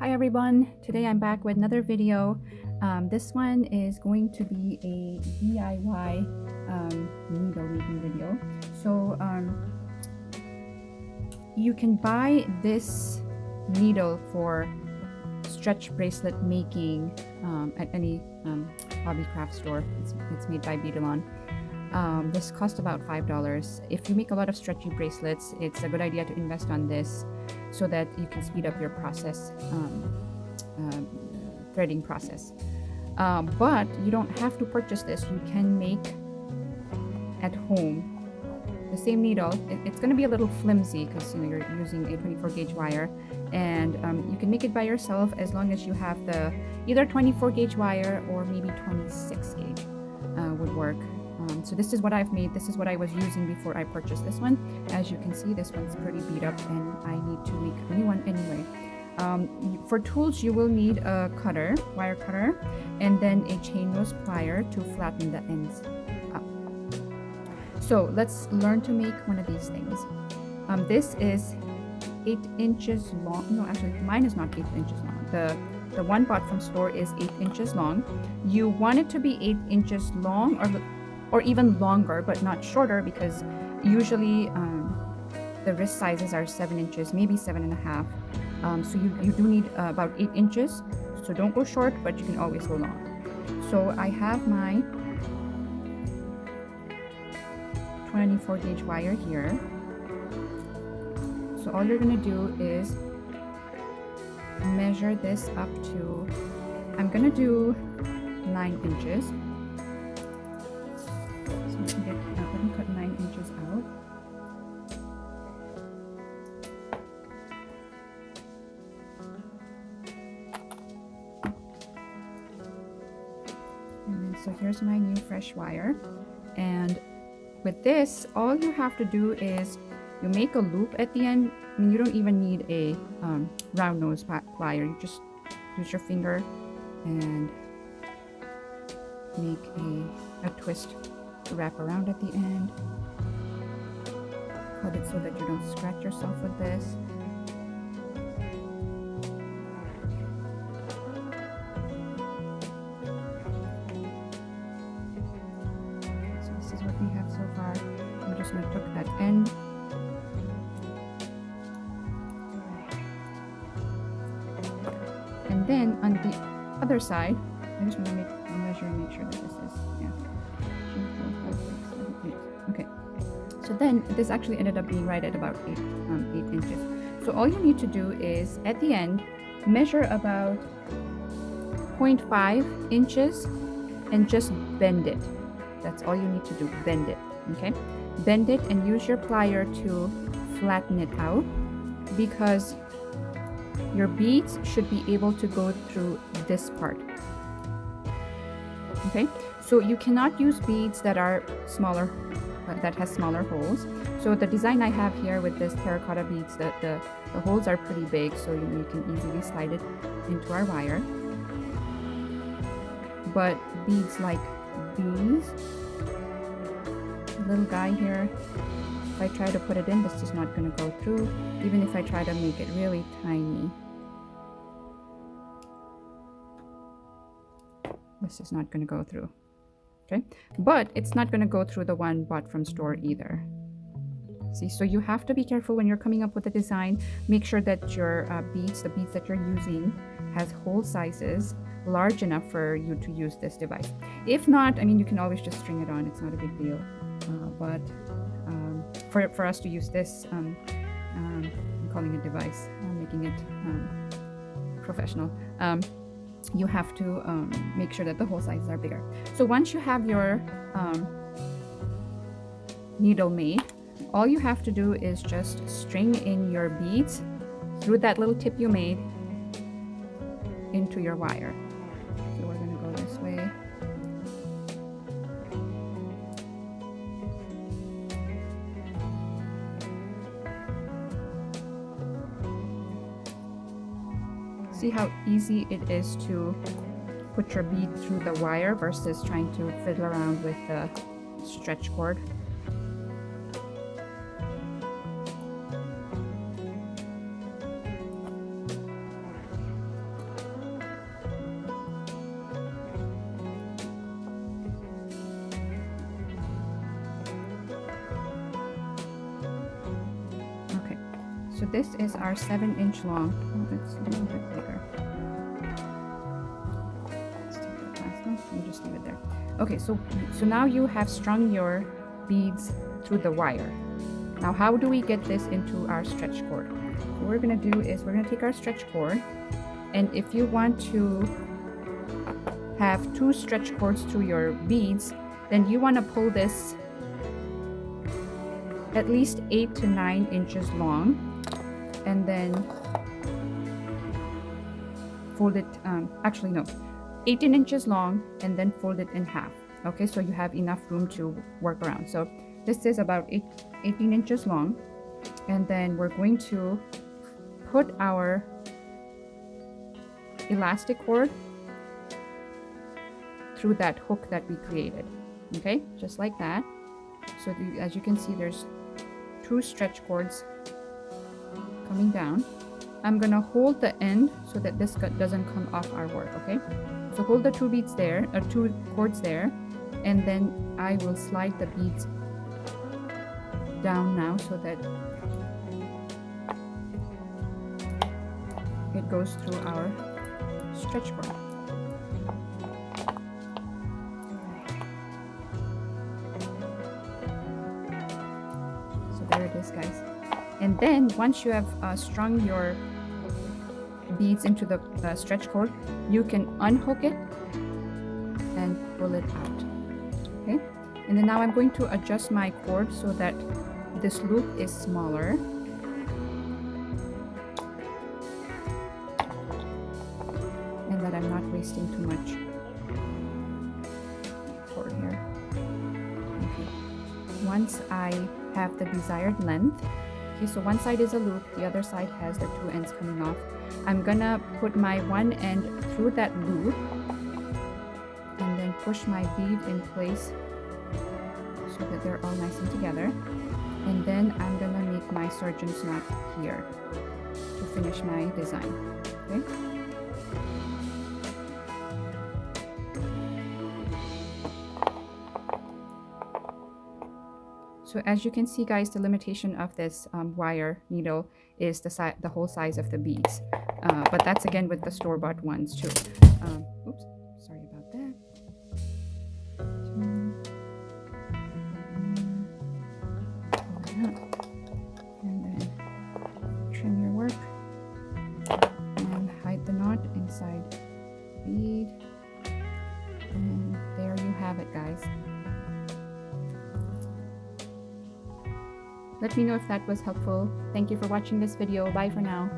Hi everyone, today I'm back with another video. This one is going to be a DIY needle making video. So you can buy this needle for stretch bracelet making at any hobby craft store. It's made by Beadalon. This cost about $5. If you make a lot of stretchy bracelets, it's a good idea to invest on this so that you can speed up your process, threading process. But you don't have to purchase this. You can make at home the same needle. It's going to be a little flimsy because you're using a 24 gauge wire, and you can make it by yourself as long as you have the either 24 gauge wire or maybe 26 gauge would work. So this is what I've made. This is what I was using before I purchased this one. As you can see, this one's pretty beat up and I need to make a new one anyway. For tools, you will need a cutter, wire cutter, and then a chain nose plier to flatten the ends up. So let's learn to make one of these things. This is 8 inches long. No, actually mine is not 8 inches long. The one bought from store is 8 inches long. You want it to be 8 inches long or even longer, but not shorter, because usually the wrist sizes are 7 inches, maybe 7.5. So you do need about 8 inches. So don't go short, but you can always go long. So I have my 24 gauge wire here. So all you're gonna do is measure this up to, I'm gonna do 9 inches. So let me cut 9 inches out. And then so here's my new fresh wire. And with this, all you have to do is you make a loop at the end. I mean, you don't even need a round nose plier. You just use your finger and make a twist to wrap around at the end. Cut it so that you don't scratch yourself with this. So this is what we have so far. I'm just going to tuck that end. And then on the other side, I just want to measure and make sure that this is, yeah. 2, 4, 5, 6, 7, 8. Okay. So then this actually ended up being right at about 8 inches. So all you need to do is at the end, measure about 0.5 inches and just bend it. That's all you need to do, bend it, okay? Bend it and use your plier to flatten it out, because your beads should be able to go through this part. Okay, so you cannot use beads that are smaller, that has smaller holes. So the design I have here with this terracotta beads, the holes are pretty big, so you can easily slide it into our wire. But beads like these, little guy here, if I try to put it in, this is not going to go through, even if I try to make it really tiny. This is not going to go through, okay? But it's not going to go through the one bought from store either. See, so you have to be careful when you're coming up with a design. Make sure that your the beads that you're using has hole sizes large enough for you to use this device. If not, I mean, you can always just string it on. It's not a big deal. But for us to use this, I'm calling it device, I'm making it professional. You have to make sure that the hole sizes are bigger. So once you have your needle made, all you have to do is just string in your beads through that little tip you made into your wire. So we're going to go this way. See how easy it is to put your bead through the wire versus trying to fiddle around with the stretch cord. so this is our 7-inch long. Oh, that's a little bit bigger. Let's take the last one and just leave it there. Okay, so now you have strung your beads through the wire. Now how do we get this into our stretch cord? So what we're going to do is we're going to take our stretch cord, and if you want to have 2 stretch cords through your beads, then you want to pull this at least 8 to 9 inches long, and then fold it, actually no, 18 inches long, and then fold it in half. Okay, so you have enough room to work around. So this is about 18 inches long, and then we're going to put our elastic cord through that hook that we created. Okay, just like that. So as you can see, there's 2 stretch cords coming down. I'm gonna hold the end so that this doesn't come off our work. Okay, so hold the 2 beads there, or 2 cords there, and then I will slide the beads down now so that it goes through our stretch cord. So there it is, guys. And then once you have strung your beads into the stretch cord, you can unhook it and pull it out. Okay, and then now I'm going to adjust my cord so that this loop is smaller. And that I'm not wasting too much cord here. Okay. Once I have the desired length, okay, so one side is a loop, the other side has the 2 ends coming off. I'm gonna put my one end through that loop and then push my bead in place so that they're all nice and together. And then I'm gonna make my surgeon's knot here to finish my design. Okay. So as you can see, guys, the limitation of this wire needle is the whole size of the beads. But that's again with the store-bought ones too. Oops, sorry about that. And then trim your work and hide the knot inside the bead. And there you have it, guys. Let me know if that was helpful. Thank you for watching this video. Bye for now.